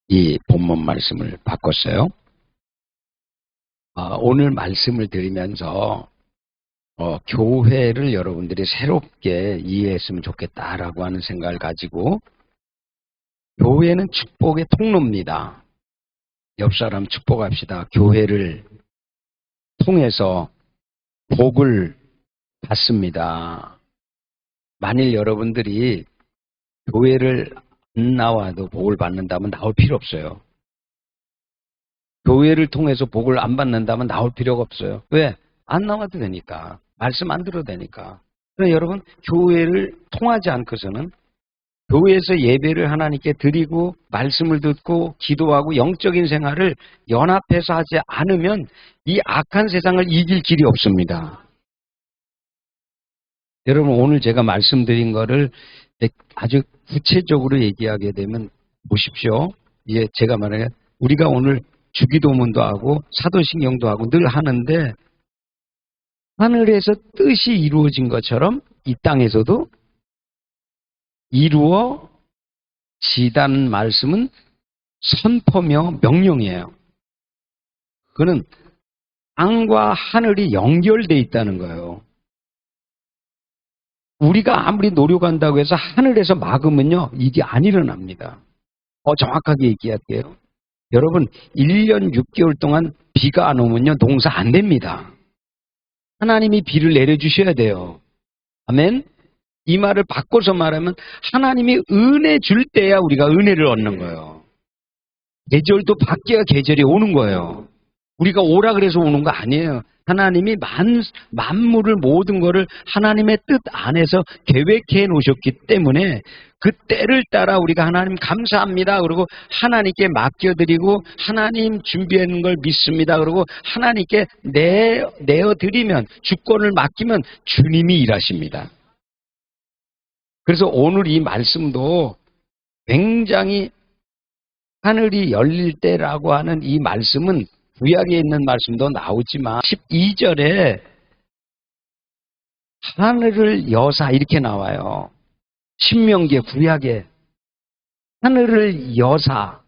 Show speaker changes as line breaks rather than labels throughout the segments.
이 본문 말씀을 바꿨어요. 오늘 말씀을 드리면서 교회를 여러분들이 새롭게 이해했으면 좋겠다라고 하는 생각을 가지고, 교회는 축복의 통로입니다. 옆 사람 축복합시다. 교회를 통해서 복을 받습니다. 만일 여러분들이 교회를 안 나와도 복을 받는다면 나올 필요 없어요. 교회를 통해서 복을 안 받는다면 나올 필요가 없어요. 왜? 안 나와도 되니까. 말씀 안 들어도 되니까. 그래서 여러분, 교회를 통하지 않고서는 교회에서 예배를 하나님께 드리고 말씀을 듣고 기도하고 영적인 생활을 연합해서 하지 않으면 이 악한 세상을 이길 길이 없습니다. 여러분, 오늘 제가 말씀드린 거를 아주 구체적으로 얘기하게 되면 보십시오. 이제 제가 말하는 우리가 오늘 주기도문도 하고 사도신경도 하고 늘 하는데, 하늘에서 뜻이 이루어진 것처럼 이 땅에서도 이루어지다는 말씀은 선포며 명령이에요. 그는 땅과 하늘이 연결되어 있다는 거예요. 우리가 아무리 노력한다고 해서 하늘에서 막으면요, 이게 안 일어납니다. 정확하게 얘기할게요. 여러분, 1년 6개월 동안 비가 안 오면요, 농사 안 됩니다. 하나님이 비를 내려주셔야 돼요. 아멘? 이 말을 바꿔서 말하면 하나님이 은혜 줄 때야 우리가 은혜를 얻는 거예요. 계절도 바뀌어야 계절이 오는 거예요. 우리가 오라 그래서 오는 거 아니에요. 하나님이 만물을 모든 거를 하나님의 뜻 안에서 계획해 놓으셨기 때문에 그 때를 따라 우리가 하나님 감사합니다. 그리고 하나님께 맡겨드리고 하나님 준비하는 걸 믿습니다. 그리고 하나님께 내어드리면, 주권을 맡기면 주님이 일하십니다. 그래서 오늘 이 말씀도 굉장히 하늘이 열릴 때라고 하는 이 말씀은 구약에 있는 말씀도 나오지만 12절에 하늘을 여사 이렇게 나와요. 신명기의 구약에 하늘을 여사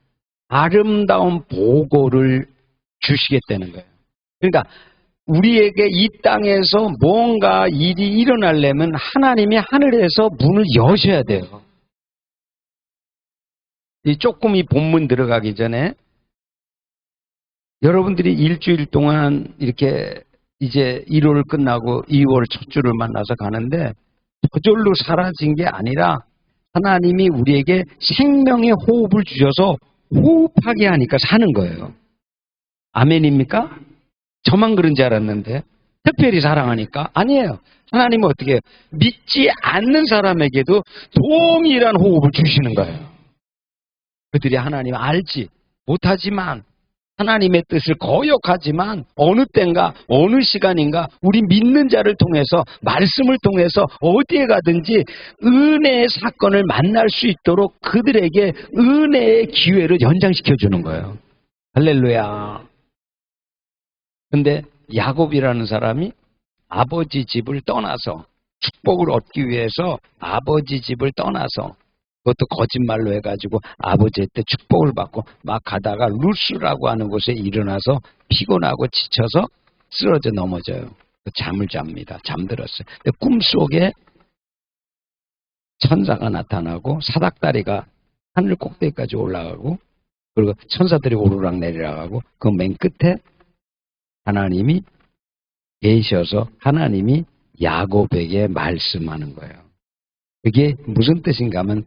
아름다운 보고를 주시겠다는 거예요. 그러니까 우리에게 이 땅에서 뭔가 일이 일어나려면 하나님이 하늘에서 문을 여셔야 돼요. 조금 이 본문 들어가기 전에 여러분들이 일주일 동안 이렇게 이제 1월 끝나고 2월 첫 주를 만나서 가는데 저절로 사라진 게 아니라 하나님이 우리에게 생명의 호흡을 주셔서 호흡하게 하니까 사는 거예요. 아멘입니까? 저만 그런 줄 알았는데 특별히 사랑하니까? 아니에요. 하나님은 어떻게 해요? 믿지 않는 사람에게도 동일한 호흡을 주시는 거예요. 그들이 하나님 알지 못하지만 하나님의 뜻을 거역하지만 어느 때인가 어느 시간인가 우리 믿는 자를 통해서 말씀을 통해서 어디에 가든지 은혜의 사건을 만날 수 있도록 그들에게 은혜의 기회를 연장시켜 주는 거예요. 할렐루야. 근데 야곱이라는 사람이 아버지 집을 떠나서 축복을 얻기 위해서 아버지 집을 떠나서 그것도 거짓말로 해가지고 아버지한테 축복을 받고 막 가다가 루스라고 하는 곳에 일어나서 피곤하고 지쳐서 쓰러져 넘어져요. 잠을 잡니다. 잠들었어요. 근데 꿈속에 천사가 나타나고 사닥다리가 하늘 꼭대기까지 올라가고 그리고 천사들이 오르락 내리락하고 그 맨 끝에 하나님이 계셔서 하나님이 야곱에게 말씀하는 거예요. 그게 무슨 뜻인가 하면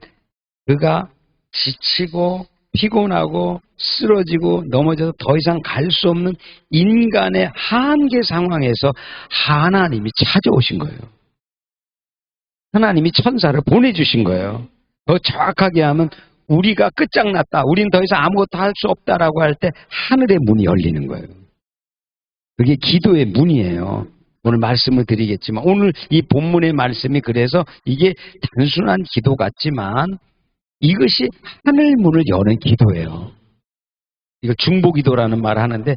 그가 지치고 피곤하고 쓰러지고 넘어져서 더 이상 갈 수 없는 인간의 한계 상황에서 하나님이 찾아오신 거예요. 하나님이 천사를 보내주신 거예요. 더 정확하게 하면 우리가 끝장났다. 우린 더 이상 아무것도 할 수 없다라고 할 때 하늘의 문이 열리는 거예요. 그게 기도의 문이에요. 오늘 말씀을 드리겠지만 오늘 이 본문의 말씀이 그래서 이게 단순한 기도 같지만 이것이 하늘문을 여는 기도예요. 이거 중보기도라는 말을 하는데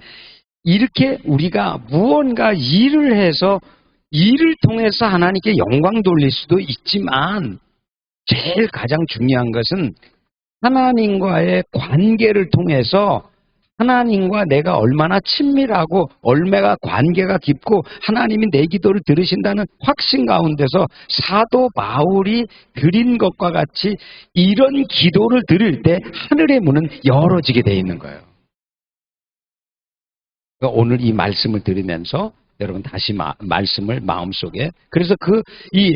이렇게 우리가 무언가 일을 해서 일을 통해서 하나님께 영광 돌릴 수도 있지만 제일 가장 중요한 것은 하나님과의 관계를 통해서 하나님과 내가 얼마나 친밀하고 얼마나 관계가 깊고 하나님이 내 기도를 들으신다는 확신 가운데서 사도 바울이 드린 것과 같이 이런 기도를 드릴 때 하늘의 문은 열어지게 되어 있는 거예요. 그러니까 오늘 이 말씀을 들으면서 여러분 다시 말씀을 마음속에, 그래서 이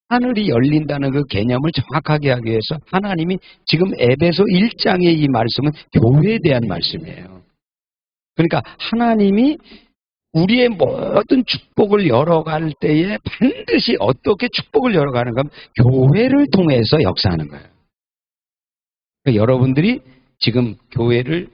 하늘이 열린다는 그 개념을 정확하게 하기 위해서 하나님이 지금 에베소 1장의 이 말씀은 교회에 대한 말씀이에요. 그러니까 하나님이 우리의 모든 축복을 열어갈 때에 반드시 어떻게 축복을 열어가는가 하면 교회를 통해서 역사하는 거예요. 그러니까 여러분들이 지금 교회를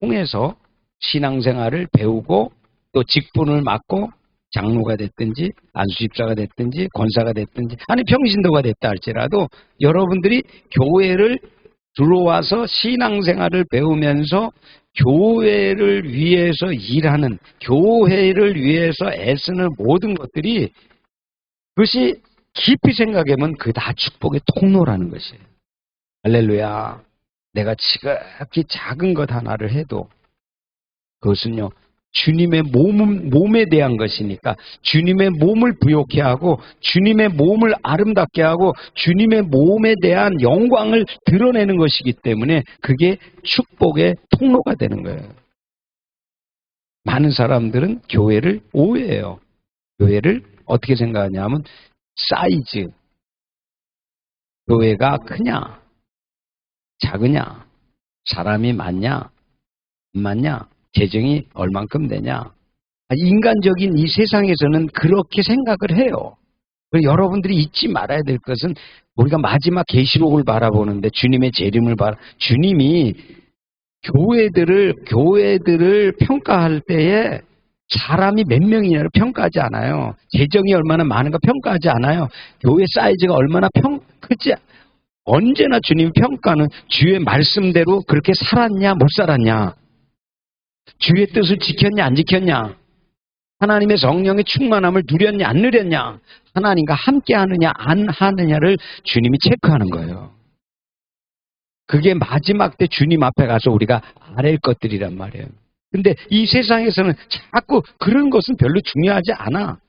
통해서 신앙생활을 배우고 또 직분을 맡고 장로가 됐든지 안수집사가 됐든지 권사가 됐든지 아니 평신도가 됐다 할지라도 여러분들이 교회를 들어와서 신앙생활을 배우면서 교회를 위해서 일하는, 교회를 위해서 애쓰는 모든 것들이, 그것이 깊이 생각하면 그게 다 축복의 통로라는 것이에요. 할렐루야. 내가 지극히 작은 것 하나를 해도 그것은요, 주님의 몸에 대한 것이니까 주님의 몸을 부욕해 하고 주님의 몸을 아름답게 하고 주님의 몸에 대한 영광을 드러내는 것이기 때문에 그게 축복의 통로가 되는 거예요. 많은 사람들은 교회를 오해해요. 교회를 어떻게 생각하냐면 사이즈, 교회가 크냐 작으냐, 사람이 많냐 안 많냐, 재정이 얼만큼 되냐. 인간적인 이 세상에서는 그렇게 생각을 해요. 여러분들이 잊지 말아야 될 것은 우리가 마지막 계시록을 바라보는데 주님의 재림을 주님이 교회들을 평가할 때에 사람이 몇 명이냐를 평가하지 않아요. 재정이 얼마나 많은가 평가하지 않아요. 교회 사이즈가 얼마나 크지. 언제나 주님 평가는 주의 말씀대로 그렇게 살았냐 못 살았냐, 주의 뜻을 지켰냐 안 지켰냐, 하나님의 성령의 충만함을 누렸냐 안 누렸냐, 하나님과 함께 하느냐 안 하느냐를 주님이 체크하는 거예요. 그게 마지막 때 주님 앞에 가서 우리가 알아낼 것들이란 말이에요. 근데 이 세상에서는 자꾸 그런 것은 별로 중요하지 않아.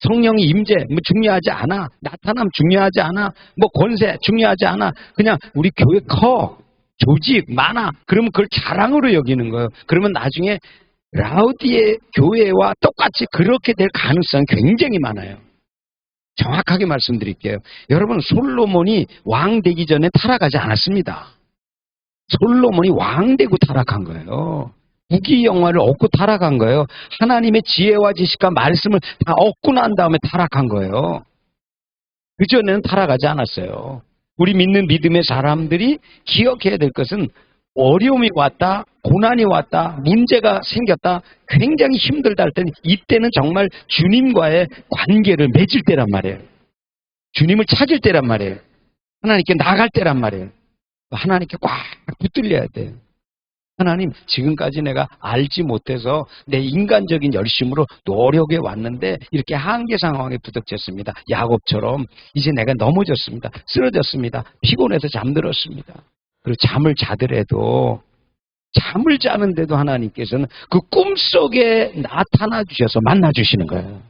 성령의 임재 중요하지 않아. 나타남 중요하지 않아. 권세 중요하지 않아. 그냥 우리 교회 커, 조직 많아. 그러면 그걸 자랑으로 여기는 거예요. 그러면 나중에 라우디의 교회와 똑같이 그렇게 될 가능성이 굉장히 많아요. 정확하게 말씀드릴게요. 여러분, 솔로몬이 왕 되기 전에 타락하지 않았습니다. 솔로몬이 왕 되고 타락한 거예요. 무기 영화를 얻고 타락한 거예요. 하나님의 지혜와 지식과 말씀을 다 얻고 난 다음에 타락한 거예요. 그전에는 타락하지 않았어요. 우리 믿는 믿음의 사람들이 기억해야 될 것은 어려움이 왔다, 고난이 왔다, 문제가 생겼다, 굉장히 힘들다 할 때는 이때는 정말 주님과의 관계를 맺을 때란 말이에요. 주님을 찾을 때란 말이에요. 하나님께 나갈 때란 말이에요. 하나님께 꽉 붙들려야 돼요. 하나님, 지금까지 내가 알지 못해서 내 인간적인 열심으로 노력해 왔는데 이렇게 한계 상황에 부닥쳤습니다. 야곱처럼 이제 내가 넘어졌습니다. 쓰러졌습니다. 피곤해서 잠들었습니다. 그리고 잠을 자더라도 잠을 자는데도 하나님께서는 그 꿈속에 나타나 주셔서 만나 주시는 거예요.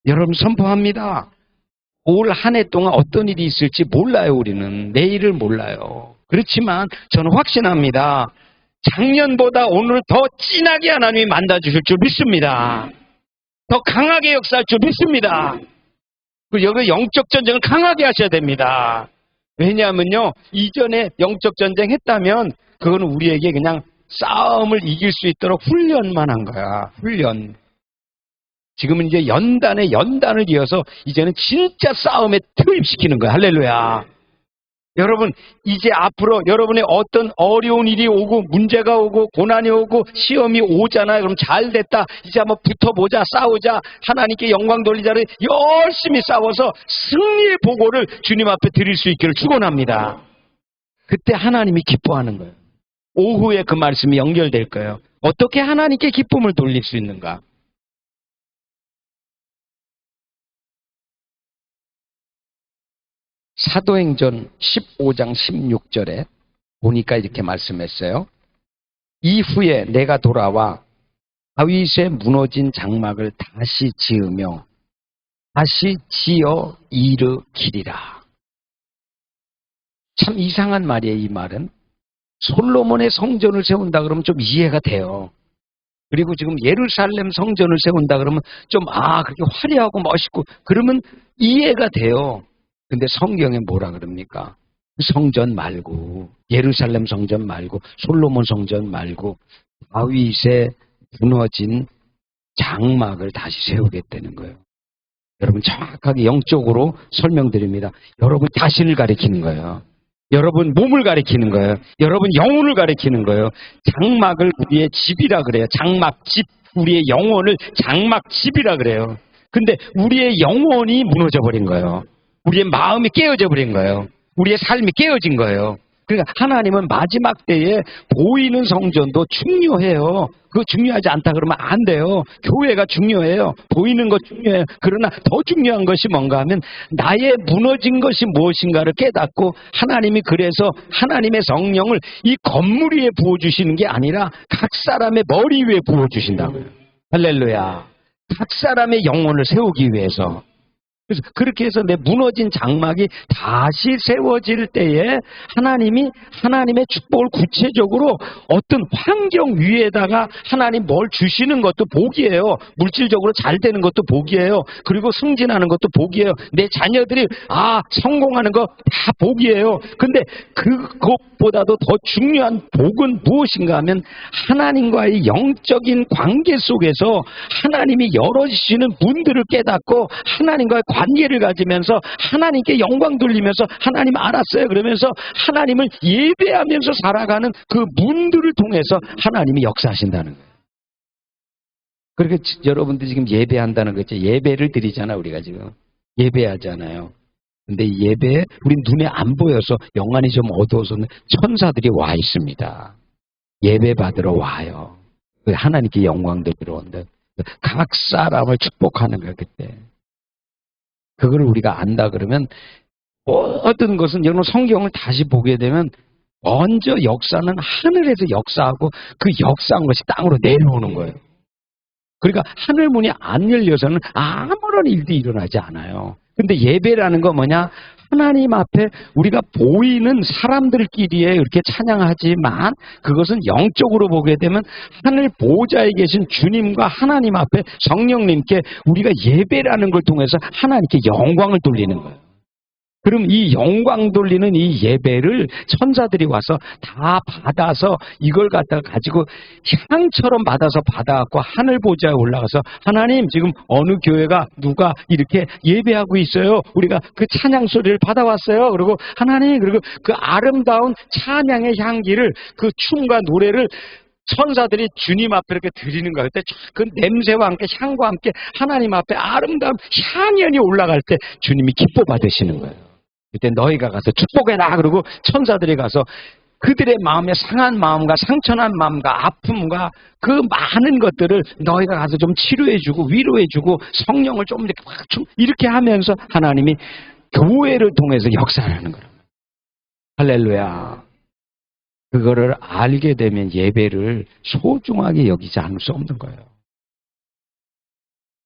여러분, 선포합니다. 올 한 해 동안 어떤 일이 있을지 몰라요. 우리는 내일을 몰라요. 그렇지만 저는 확신합니다. 작년보다 오늘 더 진하게 하나님이 만나주실 줄 믿습니다. 더 강하게 역사할 줄 믿습니다. 그리고 여기 영적 전쟁을 강하게 하셔야 됩니다. 왜냐하면요, 이전에 영적 전쟁 했다면 그거는 우리에게 그냥 싸움을 이길 수 있도록 훈련만 한 거야. 훈련. 지금은 이제 연단에 연단을 이어서 이제는 진짜 싸움에 투입시키는 거야. 할렐루야. 여러분, 이제 앞으로 여러분의 어떤 어려운 일이 오고 문제가 오고 고난이 오고 시험이 오잖아요. 그럼 잘 됐다. 이제 한번 붙어보자. 싸우자. 하나님께 영광 돌리자를 열심히 싸워서 승리의 보고를 주님 앞에 드릴 수 있기를 축원합니다. 그때 하나님이 기뻐하는 거예요. 오후에 그 말씀이 연결될 거예요. 어떻게 하나님께 기쁨을 돌릴 수 있는가? 사도행전 15장 16절에 보니까 이렇게 말씀했어요. 이후에 내가 돌아와 다윗의 무너진 장막을 다시 지으며 다시 지어 일으키리라. 참 이상한 말이에요. 이 말은 솔로몬의 성전을 세운다 그러면 좀 이해가 돼요. 그리고 지금 예루살렘 성전을 세운다 그러면 좀 그렇게 화려하고 멋있고 그러면 이해가 돼요. 근데 성경에 뭐라 그럽니까? 성전 말고 예루살렘 성전 말고 솔로몬 성전 말고 다윗의 무너진 장막을 다시 세우겠다는 거예요. 여러분 정확하게 영적으로 설명드립니다. 여러분 자신을 가리키는 거예요. 여러분 몸을 가리키는 거예요. 여러분 영혼을 가리키는 거예요. 장막을 우리의 집이라 그래요. 장막집, 우리의 영혼을 장막집이라 그래요. 근데 우리의 영혼이 무너져 버린 거예요. 우리의 마음이 깨어져 버린 거예요. 우리의 삶이 깨어진 거예요. 그러니까 하나님은 마지막 때에 보이는 성전도 중요해요. 그거 중요하지 않다 그러면 안 돼요. 교회가 중요해요. 보이는 것 중요해요. 그러나 더 중요한 것이 뭔가 하면 나의 무너진 것이 무엇인가를 깨닫고 하나님이 그래서 하나님의 성령을 이 건물 위에 부어주시는 게 아니라 각 사람의 머리 위에 부어주신다고요. 할렐루야. 각 사람의 영혼을 세우기 위해서. 그래서 그렇게 해서 내 무너진 장막이 다시 세워질 때에 하나님이 하나님의 축복을 구체적으로 어떤 환경 위에다가 하나님 뭘 주시는 것도 복이에요. 물질적으로 잘 되는 것도 복이에요. 그리고 승진하는 것도 복이에요. 내 자녀들이 성공하는 거 다 복이에요. 근데 그것보다도 더 중요한 복은 무엇인가 하면 하나님과의 영적인 관계 속에서 하나님이 열어주시는 문들을 깨닫고 하나님과의 관계를 가지면서 하나님께 영광 돌리면서 하나님 알았어요 그러면서 하나님을 예배하면서 살아가는 그 문들을 통해서 하나님이 역사하신다는 거예요. 그렇게 여러분들 지금 예배한다는 거죠. 예배를 드리잖아. 우리가 지금 예배하잖아요. 근데 이 예배에 우리 눈에 안 보여서 영안이 좀 어두워서는 천사들이 와 있습니다. 예배 받으러 와요. 하나님께 영광 돌리러 온다. 각 사람을 축복하는 거예요. 그때 그걸 우리가 안다 그러면 모든 것은 여러분 성경을 다시 보게 되면 먼저 역사는 하늘에서 역사하고 그 역사한 것이 땅으로 내려오는 거예요. 그러니까 하늘 문이 안 열려서는 아무런 일도 일어나지 않아요. 근데 예배라는 거 뭐냐? 하나님 앞에 우리가 보이는 사람들끼리에 이렇게 찬양하지만 그것은 영적으로 보게 되면 하늘 보좌에 계신 주님과 하나님 앞에 성령님께 우리가 예배라는 걸 통해서 하나님께 영광을 돌리는 거예요. 그럼 이 영광 돌리는 이 예배를 천사들이 와서 다 받아서 이걸 갖다가 가지고 향처럼 받아서 받아갖고 하늘 보좌에 올라가서 하나님 지금 어느 교회가 누가 이렇게 예배하고 있어요. 우리가 그 찬양 소리를 받아왔어요. 그리고 하나님 그리고 그 아름다운 찬양의 향기를 그 춤과 노래를 천사들이 주님 앞에 이렇게 드리는 거예요. 그때 그 냄새와 함께 향과 함께 하나님 앞에 아름다운 향연이 올라갈 때 주님이 기뻐 받으시는 거예요. 그때 너희가 가서 축복해라. 그러고 천사들이 가서 그들의 마음에 상한 마음과 상처난 마음과 아픔과 그 많은 것들을 너희가 가서 좀 치료해주고 위로해주고 성령을 좀 이렇게 하면서 하나님이 교회를 통해서 역사를 하는 거예요. 할렐루야. 그거를 알게 되면 예배를 소중하게 여기지 않을 수 없는 거예요.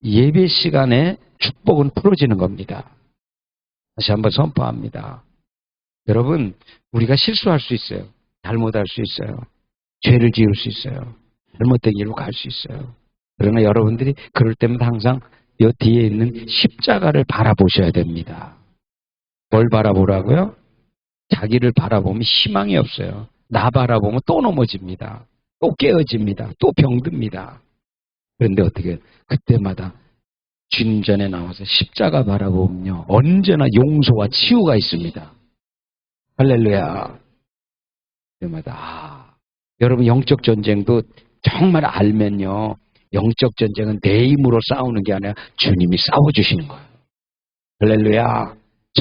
예배 시간에 축복은 풀어지는 겁니다. 다시 한번 선포합니다. 여러분, 우리가 실수할 수 있어요. 잘못할 수 있어요. 죄를 지을 수 있어요. 잘못된 길로 갈 수 있어요. 그러나 여러분들이 그럴 때마다 항상 이 뒤에 있는 십자가를 바라보셔야 됩니다. 뭘 바라보라고요? 자기를 바라보면 희망이 없어요. 나 바라보면 또 넘어집니다. 또 깨어집니다. 또 병듭니다. 그런데 어떻게 그때마다 주님 전에 나와서 십자가 바라보면요 언제나 용서와 치유가 있습니다. 할렐루야. 그때마다 여러분 영적 전쟁도 정말 알면요 영적 전쟁은 내 힘으로 싸우는 게 아니라 주님이 싸워주시는 거예요. 할렐루야.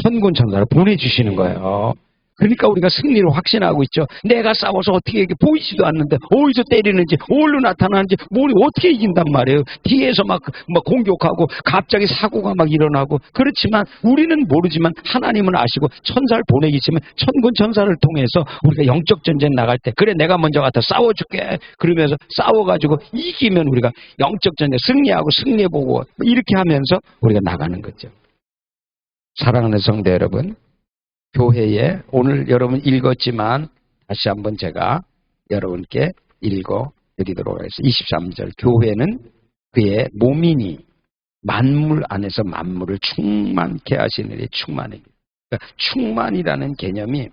천군 천사를 보내주시는 거예요. 그러니까 우리가 승리를 확신하고 있죠. 내가 싸워서 어떻게 이게 보이지도 않는데 어디서 때리는지 어디로 나타나는지 뭘 어떻게 이긴단 말이에요. 뒤에서 막 공격하고 갑자기 사고가 막 일어나고. 그렇지만 우리는 모르지만 하나님은 아시고 천사를 보내기시면 천군 천사를 통해서 우리가 영적 전쟁 나갈 때 그래 내가 먼저 가서 싸워줄게 그러면서 싸워가지고 이기면 우리가 영적 전쟁 승리하고 승리해보고 이렇게 하면서 우리가 나가는 거죠. 사랑하는 성도 여러분, 교회에 오늘 여러분 읽었지만 다시 한번 제가 여러분께 읽어드리도록 하겠습니다. 23절 교회는 그의 몸이니 만물 안에서 만물을 충만케 하시느니 충만이. 그러니까 충만이라는 개념이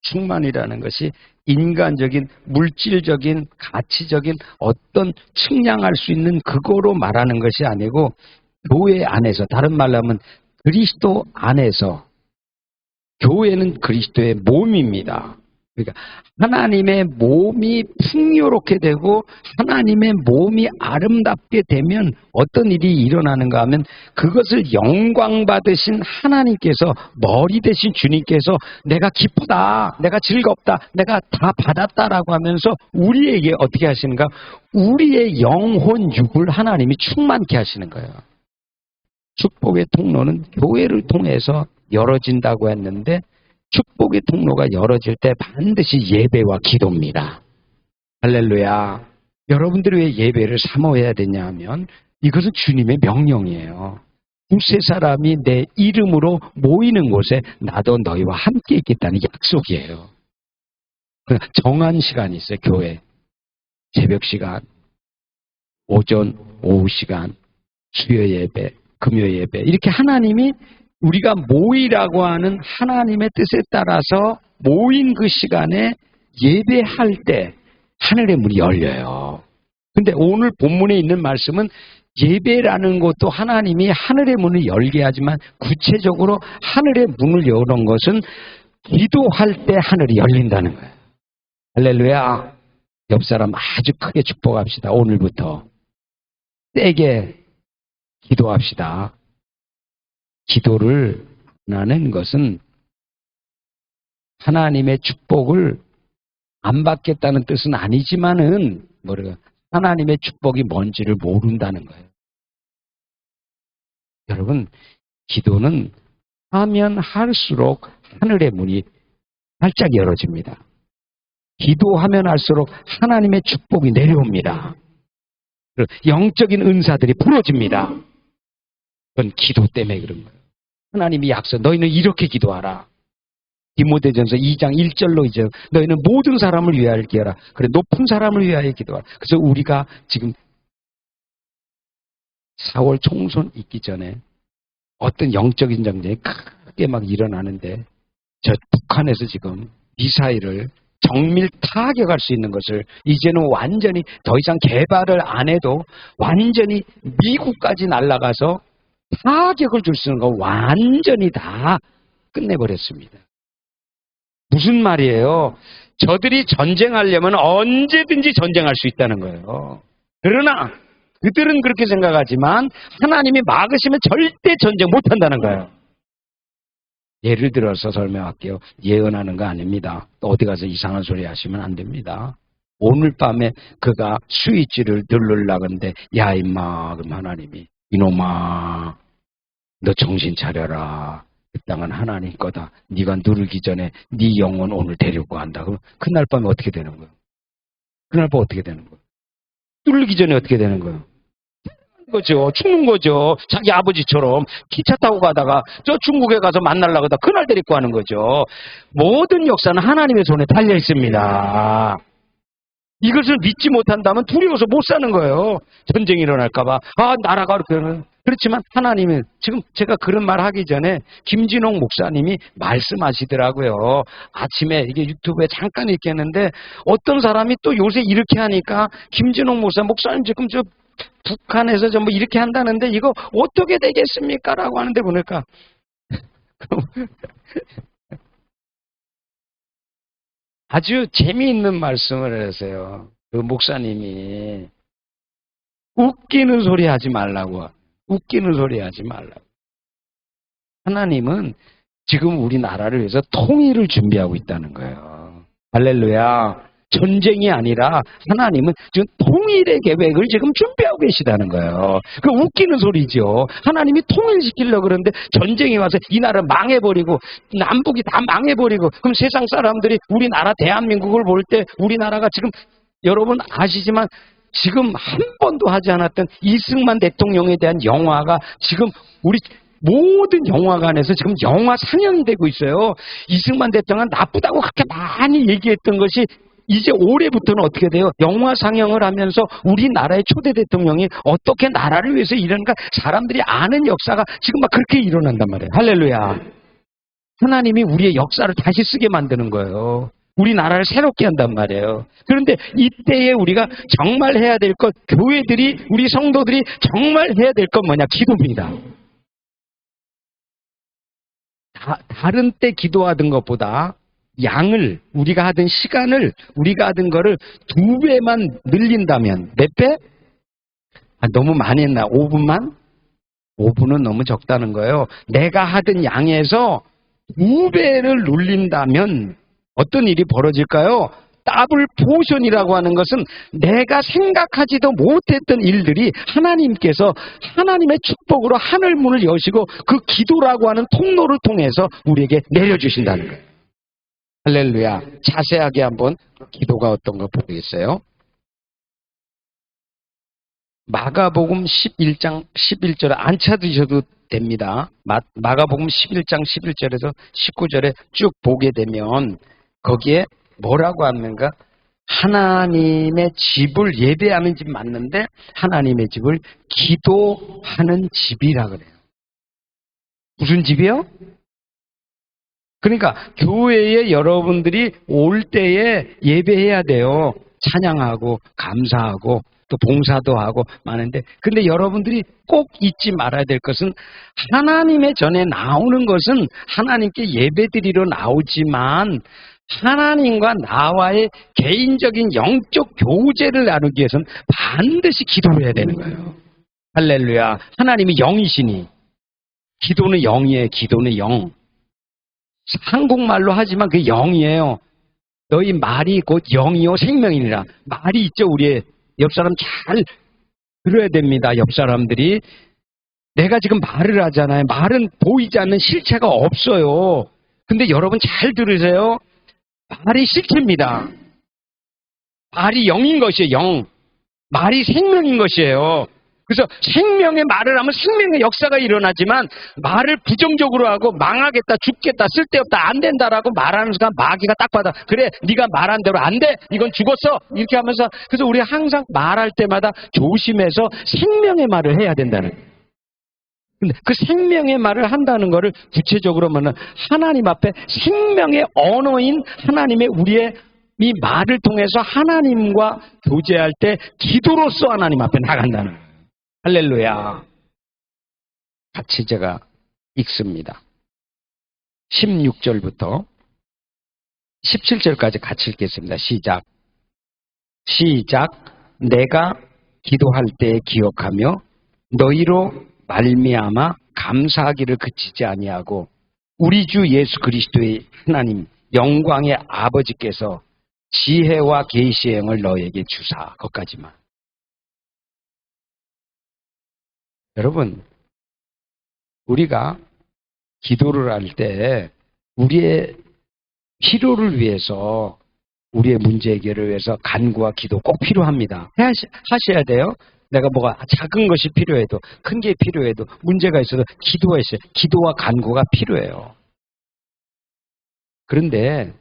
충만이라는 것이 인간적인 물질적인 가치적인 어떤 측량할 수 있는 그거로 말하는 것이 아니고 교회 안에서 다른 말로 하면 그리스도 안에서 교회는 그리스도의 몸입니다. 그러니까 하나님의 몸이 풍요롭게 되고 하나님의 몸이 아름답게 되면 어떤 일이 일어나는가 하면 그것을 영광 받으신 하나님께서 머리 되신 주님께서 내가 기쁘다, 내가 즐겁다, 내가 다 받았다라고 하면서 우리에게 어떻게 하시는가? 우리의 영혼 육을 하나님이 충만케 하시는 거예요. 축복의 통로는 교회를 통해서 열어진다고 했는데 축복의 통로가 열어질 때 반드시 예배와 기도입니다. 할렐루야. 여러분들이 왜 예배를 사모해야 되냐 하면 이것은 주님의 명령이에요. 두세 사람이 내 이름으로 모이는 곳에 나도 너희와 함께 있겠다는 약속이에요. 정한 시간이 있어요. 교회. 새벽 시간, 오전, 오후 시간, 수요 예배, 금요 예배 이렇게 하나님이 우리가 모이라고 하는 하나님의 뜻에 따라서 모인 그 시간에 예배할 때 하늘의 문이 열려요. 근데 오늘 본문에 있는 말씀은 예배라는 것도 하나님이 하늘의 문을 열게 하지만 구체적으로 하늘의 문을 여는 것은 기도할 때 하늘이 열린다는 거예요. 할렐루야. 옆 사람 아주 크게 축복합시다. 오늘부터 세게 기도합시다. 기도를 안 하는 것은 하나님의 축복을 안 받겠다는 뜻은 아니지만은 하나님의 축복이 뭔지를 모른다는 거예요. 여러분, 기도는 하면 할수록 하늘의 문이 활짝 열어집니다. 기도하면 할수록 하나님의 축복이 내려옵니다. 영적인 은사들이 부러집니다. 그건 기도 때문에 그런 거예요. 하나님이 약속, 너희는 이렇게 기도하라. 디모데전서 2장 1절로 이제 너희는 모든 사람을 위하여 기도하라. 그래, 높은 사람을 위하여 기도하라. 그래서 우리가 지금 4월 총선 있기 전에 어떤 영적인 전쟁이 크게 막 일어나는데 저 북한에서 지금 미사일을 정밀 타격할 수 있는 것을 이제는 완전히 더 이상 개발을 안 해도 완전히 미국까지 날아가서 타격을 줄 수 있는 거 완전히 다 끝내버렸습니다. 무슨 말이에요? 저들이 전쟁하려면 언제든지 전쟁할 수 있다는 거예요. 그러나 그들은 그렇게 생각하지만 하나님이 막으시면 절대 전쟁 못한다는 거예요. 예를 들어서 설명할게요. 예언하는 거 아닙니다. 또 어디 가서 이상한 소리 하시면 안 됩니다. 오늘 밤에 그가 스위치를 누르려고 하는데 야 임마 그럼 하나님이 이놈아 너 정신 차려라. 그 땅은 하나님 거다. 네가 누르기 전에 네 영혼 오늘 데리고 간다. 그럼 그날 밤에 어떻게 되는 거예요? 그날 밤에 어떻게 되는 거예요? 누르기 전에 어떻게 되는 거예요? 거죠. 죽는 거죠. 자기 아버지처럼 기차 타고 가다가 저 중국에 가서 만나려고 하다 그날 데리고 가는 거죠. 모든 역사는 하나님의 손에 달려 있습니다. 이것을 믿지 못한다면 두려워서 못 사는 거예요. 전쟁이 일어날까봐. 나라가 그렇게. 그렇지만 하나님은 지금 제가 그런 말 하기 전에 김진홍 목사님이 말씀하시더라고요. 아침에 이게 유튜브에 잠깐 읽겠는데 어떤 사람이 또 요새 이렇게 하니까 김진홍 목사님 지금 저 북한에서 뭐 이렇게 한다는데 이거 어떻게 되겠습니까? 라고 하는데 보니까 아주 재미있는 말씀을 하세요. 그 목사님이 웃기는 소리 하지 말라고. 웃기는 소리 하지 말라고. 하나님은 지금 우리나라를 위해서 통일을 준비하고 있다는 거예요. 할렐루야. 전쟁이 아니라 하나님은 지금 통일의 계획을 지금 준비하고 계시다는 거예요. 그 웃기는 소리죠. 하나님이 통일시키려고 그러는데 전쟁이 와서 이 나라 망해버리고 남북이 다 망해버리고 그럼 세상 사람들이 우리나라 대한민국을 볼 때 우리나라가 지금 여러분 아시지만 지금 한 번도 하지 않았던 이승만 대통령에 대한 영화가 지금 우리 모든 영화관에서 지금 영화 상영이 되고 있어요. 이승만 대통령은 나쁘다고 그렇게 많이 얘기했던 것이 이제 올해부터는 어떻게 돼요? 영화 상영을 하면서 우리나라의 초대 대통령이 어떻게 나라를 위해서 일하는가 사람들이 아는 역사가 지금 막 그렇게 일어난단 말이에요. 할렐루야. 하나님이 우리의 역사를 다시 쓰게 만드는 거예요. 우리나라를 새롭게 한단 말이에요. 그런데 이때에 우리가 정말 해야 될 것, 교회들이, 우리 성도들이 정말 해야 될 것 뭐냐? 기도입니다. 다른 때 기도하던 것보다 양을, 우리가 하던 시간을, 우리가 하던 거를 2배만 늘린다면, 몇 배? 너무 많이 했나? 5분만? 5분은 너무 적다는 거예요. 내가 하던 양에서 2배를 눌린다면 어떤 일이 벌어질까요? 더블 포션이라고 하는 것은 내가 생각하지도 못했던 일들이 하나님께서 하나님의 축복으로 하늘 문을 여시고 그 기도라고 하는 통로를 통해서 우리에게 내려주신다는 거예요. 할렐루야. 자세하게 한번 기도가 어떤 거 보겠어요? 마가복음 11장 11절에 안 찾으셔도 됩니다. 마가복음 11장 11절에서 19절에 쭉 보게 되면 거기에 뭐라고 하는가? 하나님의 집을 예배하는 집 맞는데 하나님의 집을 기도하는 집이라 그래요. 무슨 집이요? 그러니까 교회에 여러분들이 올 때에 예배해야 돼요. 찬양하고 감사하고 또 봉사도 하고 많은데 근데 여러분들이 꼭 잊지 말아야 될 것은 하나님의 전에 나오는 것은 하나님께 예배드리러 나오지만 하나님과 나와의 개인적인 영적 교제를 나누기 위해서는 반드시 기도를 해야 되는 거예요. 할렐루야. 하나님이 영이시니 기도는 영이에요. 기도는 영. 한국말로 하지만 그게 영이에요. 너희 말이 곧 영이요 생명이니라. 말이 있죠. 우리의 옆 사람 잘 들어야 됩니다. 옆 사람들이. 내가 지금 말을 하잖아요. 말은 보이지 않는 실체가 없어요. 근데 여러분 잘 들으세요. 말이 실체입니다. 말이 영인 것이에요. 영. 말이 생명인 것이에요. 그래서 생명의 말을 하면 생명의 역사가 일어나지만 말을 부정적으로 하고 망하겠다, 죽겠다, 쓸데없다, 안 된다라고 말하는 순간 마귀가 딱 받아. 그래, 네가 말한 대로 안 돼. 이건 죽었어. 이렇게 하면서 그래서 우리 항상 말할 때마다 조심해서 생명의 말을 해야 된다는 거예요. 근데 그 생명의 말을 한다는 거를 구체적으로 말하면 하나님 앞에 생명의 언어인 하나님의 우리의 이 말을 통해서 하나님과 교제할 때 기도로서 하나님 앞에 나간다는 거예요. 할렐루야. 같이 제가 읽습니다. 16절부터 17절까지 같이 읽겠습니다. 시작. 내가 기도할 때 기억하며 너희로 말미암아 감사하기를 그치지 아니하고 우리 주 예수 그리스도의 하나님 영광의 아버지께서 지혜와 계시의 영을 너에게 주사. 거기까지만. 여러분, 우리가 기도를 할 때 우리의 필요를 위해서 우리의 문제 해결을 위해서 간구와 기도 꼭 필요합니다. 하셔야 돼요. 내가 뭐가 작은 것이 필요해도 큰 게 필요해도 문제가 있어도 기도하셔야 돼요. 기도와 간구가 필요해요. 그런데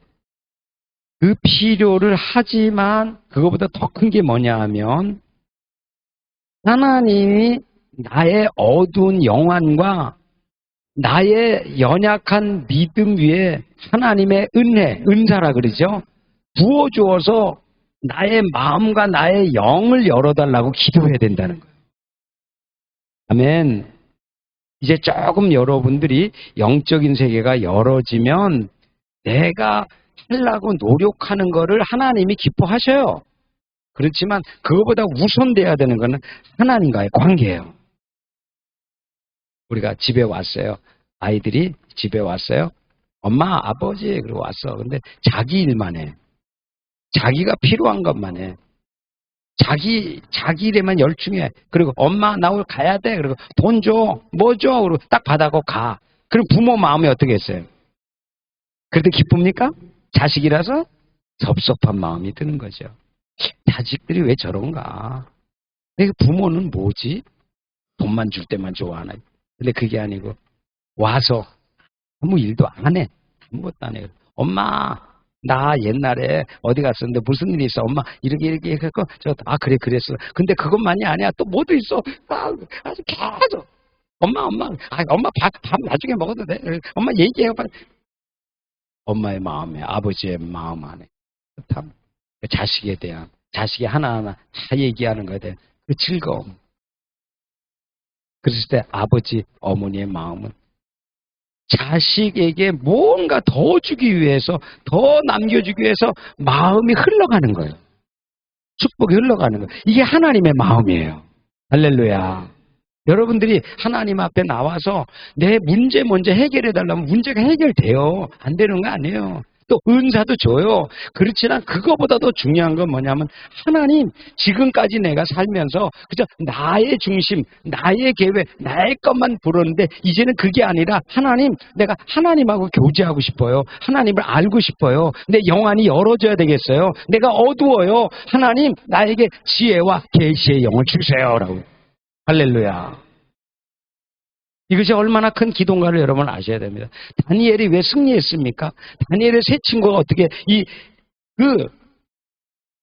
그 필요를 하지만 그거보다 더 큰 게 뭐냐 하면 하나님이 나의 어두운 영안과 나의 연약한 믿음 위에 하나님의 은사라 그러죠. 부어주어서 나의 마음과 나의 영을 열어달라고 기도해야 된다는 거예요. 아멘. 이제 조금 여러분들이 영적인 세계가 열어지면 내가 하려고 노력하는 거를 하나님이 기뻐하셔요. 그렇지만 그거보다 우선돼야 되는 거는 하나님과의 관계예요. 우리가 집에 왔어요. 아이들이 집에 왔어요. 엄마, 아버지, 그러고 왔어. 근데 자기 일만 해. 자기가 필요한 것만 해. 자기 일에만 열중해. 그리고 엄마, 나 오늘 가야 돼. 그리고 돈 줘. 뭐 줘. 그리고 딱 받아고 가. 그럼 부모 마음이 어떻게 했어요? 그래도 기쁩니까? 자식이라서 섭섭한 마음이 드는 거죠. 자식들이 왜 저런가? 부모는 뭐지? 돈만 줄 때만 좋아하나? 근데 그게 아니고 와서 아무 일도 안 해. 아무것도 안 해. 엄마, 나 옛날에 어디 갔었는데 무슨 일이 있어? 엄마 이렇게 해서 그래 그랬어. 근데 그것만이 아니야. 또 뭐도 있어. 아주 계속 엄마 엄마 밥 나중에 먹어도 돼. 엄마 얘기해요. 빨리. 엄마의 마음에 아버지의 마음 안에 참 자식에 대한 자식이 하나하나 다 얘기하는 것에 대한 그 즐거움. 그랬을 때 아버지 어머니의 마음은 자식에게 뭔가 더 주기 위해서 더 남겨주기 위해서 마음이 흘러가는 거예요. 축복이 흘러가는 거예요. 이게 하나님의 마음이에요. 할렐루야. 여러분들이 하나님 앞에 나와서 내 문제 먼저 해결해 달라면 문제가 해결돼요. 안 되는 거 아니에요. 또 은사도 줘요. 그렇지만 그거보다 더 중요한 건 뭐냐면 하나님 지금까지 내가 살면서 그저 나의 중심, 나의 계획, 나의 것만 부르는데 이제는 그게 아니라 하나님 내가 하나님하고 교제하고 싶어요. 하나님을 알고 싶어요. 내 영안이 열어져야 되겠어요. 내가 어두워요. 하나님 나에게 지혜와 계시의 영을 주세요라고. 할렐루야. 이것이 얼마나 큰 기도인가를 여러분 아셔야 됩니다. 다니엘이 왜 승리했습니까? 다니엘의 세 친구가 어떻게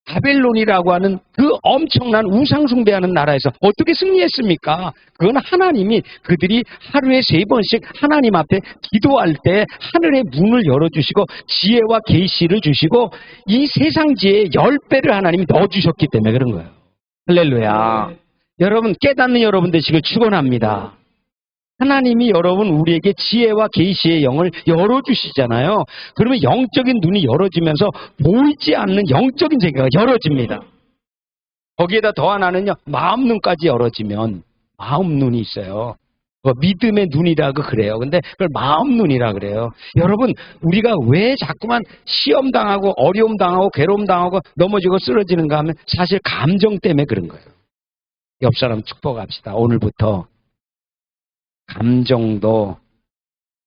바벨론이라고 하는 그 엄청난 우상숭배하는 나라에서 어떻게 승리했습니까? 그건 하나님이 그들이 하루에 3번씩 하나님 앞에 기도할 때 하늘의 문을 열어주시고 지혜와 계시를 주시고 이 세상 지혜의 10배를 하나님이 넣어주셨기 때문에 그런 거예요. 할렐루야. 여러분 깨닫는 여러분 되시길 축원합니다. 하나님이 여러분 우리에게 지혜와 계시의 영을 열어주시잖아요. 그러면 영적인 눈이 열어지면서 보이지 않는 영적인 세계가 열어집니다. 거기에다 더 하나는요. 마음 눈까지 열어지면 마음 눈이 있어요. 믿음의 눈이라고 그래요. 근데 그걸 마음 눈이라 그래요. 여러분 우리가 왜 자꾸만 시험 당하고 어려움 당하고 괴로움 당하고 넘어지고 쓰러지는가 하면 사실 감정 때문에 그런 거예요. 옆 사람 축복합시다. 오늘부터 감정도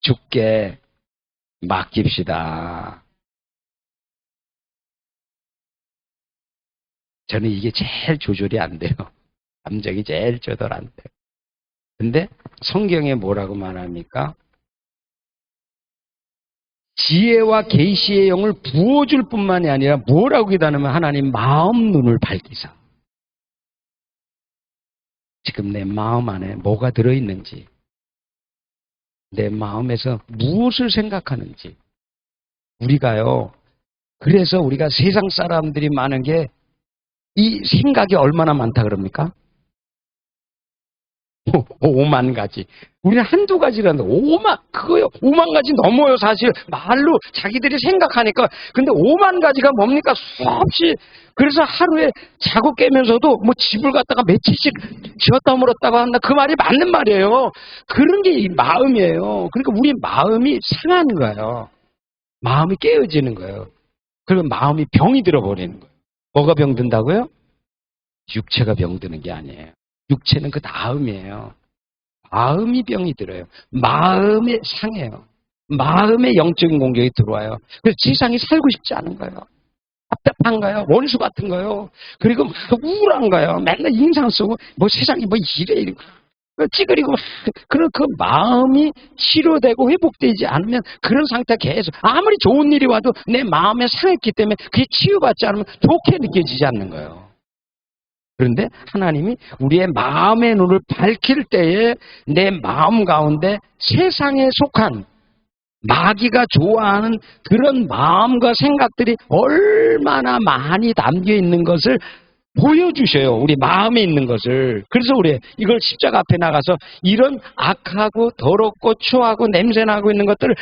주께 맡깁시다. 저는 이게 제일 조절이 안 돼요. 감정이 제일 조절 안 돼요. 근데 성경에 뭐라고 말합니까? 지혜와 계시의 영을 부어줄 뿐만이 아니라 뭐라고 기도하냐면 하나님 마음 눈을 밝히사. 지금 내 마음 안에 뭐가 들어있는지 내 마음에서 무엇을 생각하는지 우리가요. 그래서 우리가 세상 사람들이 많은 게 이 생각이 얼마나 많다 그럽니까? 5만 가지. 우리는 한두 가지라는데 5만 가지 넘어요. 사실 말로 자기들이 생각하니까. 근데 5만 가지가 뭡니까? 수없이. 그래서 하루에 자고 깨면서도 뭐 집을 갖다가 며칠씩 지었다 물었다고 한다. 그 말이 맞는 말이에요. 그런 게 이 마음이에요. 그러니까 우리 마음이 상한 거예요. 마음이 깨어지는 거예요. 그리고 마음이 병이 들어버리는 거예요. 뭐가 병든다고요? 육체가 병드는 게 아니에요. 육체는 그 다음이에요. 마음이 병이 들어요. 마음이 상해요. 마음의 영적인 공격이 들어와요. 그래서 세상이 살고 싶지 않은 거예요. 답답한 거예요. 원수 같은 거예요. 그리고 막 우울한 거예요. 맨날 인상 쓰고 뭐 세상이 뭐 이래 찌그리고 그런 그 마음이 치료되고 회복되지 않으면 그런 상태가 계속 아무리 좋은 일이 와도 내 마음에 상했기 때문에 그게 치유받지 않으면 좋게 느껴지지 않는 거예요. 그런데 하나님이 우리의 마음의 눈을 밝힐 때에 내 마음 가운데 세상에 속한 마귀가 좋아하는 그런 마음과 생각들이 얼마나 많이 담겨 있는 것을 보여주셔요. 우리 마음에 있는 것을. 그래서 우리 이걸 십자가 앞에 나가서 이런 악하고 더럽고 추하고 냄새나고 있는 것들을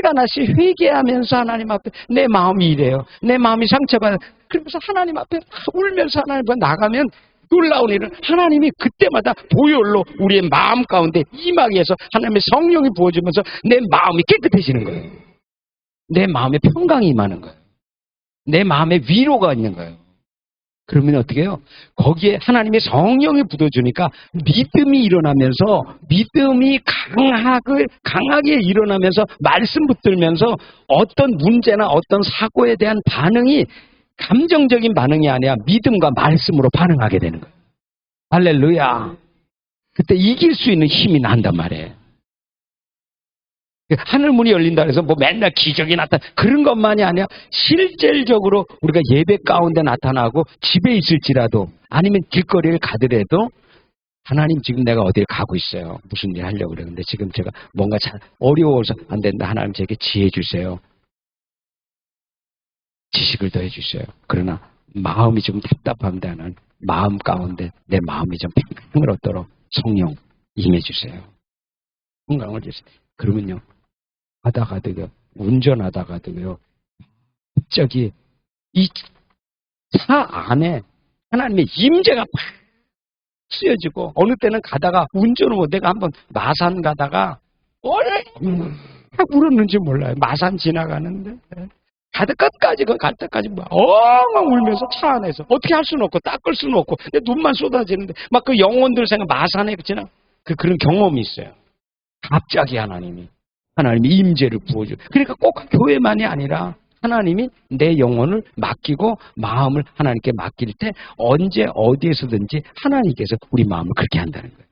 하나씩 회개하면서 하나님 앞에 내 마음이 이래요. 내 마음이 상처받아요. 그러면서 하나님 앞에 울면서 하나님 앞에 나가면 놀라운 일은 하나님이 그때마다 보혈로 우리의 마음 가운데 임하게 해서 하나님의 성령이 부어주면서 내 마음이 깨끗해지는 거예요. 내 마음에 평강이 임하는 거예요. 내 마음에 위로가 있는 거예요. 그러면 어떻게 해요? 거기에 하나님의 성령이 부어주니까 믿음이 일어나면서 믿음이 강하게 일어나면서 말씀 붙들면서 어떤 문제나 어떤 사고에 대한 반응이 감정적인 반응이 아니라 믿음과 말씀으로 반응하게 되는 거예요. 할렐루야. 그때 이길 수 있는 힘이 난단 말이에요. 하늘 문이 열린다 해서 뭐 맨날 기적이 나타나 그런 것만이 아니라 실질적으로 우리가 예배 가운데 나타나고 집에 있을지라도 아니면 길거리를 가더라도 하나님 지금 내가 어딜 가고 있어요. 무슨 일 하려고 그러는데 지금 제가 뭔가 잘 어려워서 안 된다. 하나님 제게 지혜 주세요. 지식을 더해 주세요. 그러나 마음이 좀 답답합니다. 하는 마음 가운데 내 마음이 좀 평강을 얻도록 성령 임해 주세요. 평강을 주세요. 그러면요. 하다가도요. 운전하다가도요. 갑자기 이 차 안에 하나님의 임재가 팍 쓰여지고 어느 때는 가다가 운전을 못 내가 한번 마산 가다가 얼마나 울었는지 몰라요. 마산 지나가는데 가다 끝까지 갈 때까지 막 엉엉 울면서 차 안에서 어떻게 할 수는 없고 닦을 수는 없고 내 눈만 쏟아지는데 막 그 영혼들 생각 마산에 그치나 그런 경험이 있어요. 갑자기 하나님이 임재를 부어줘. 그러니까 꼭 교회만이 아니라 하나님이 내 영혼을 맡기고 마음을 하나님께 맡길 때 언제 어디에서든지 하나님께서 우리 마음을 그렇게 한다는 거예요.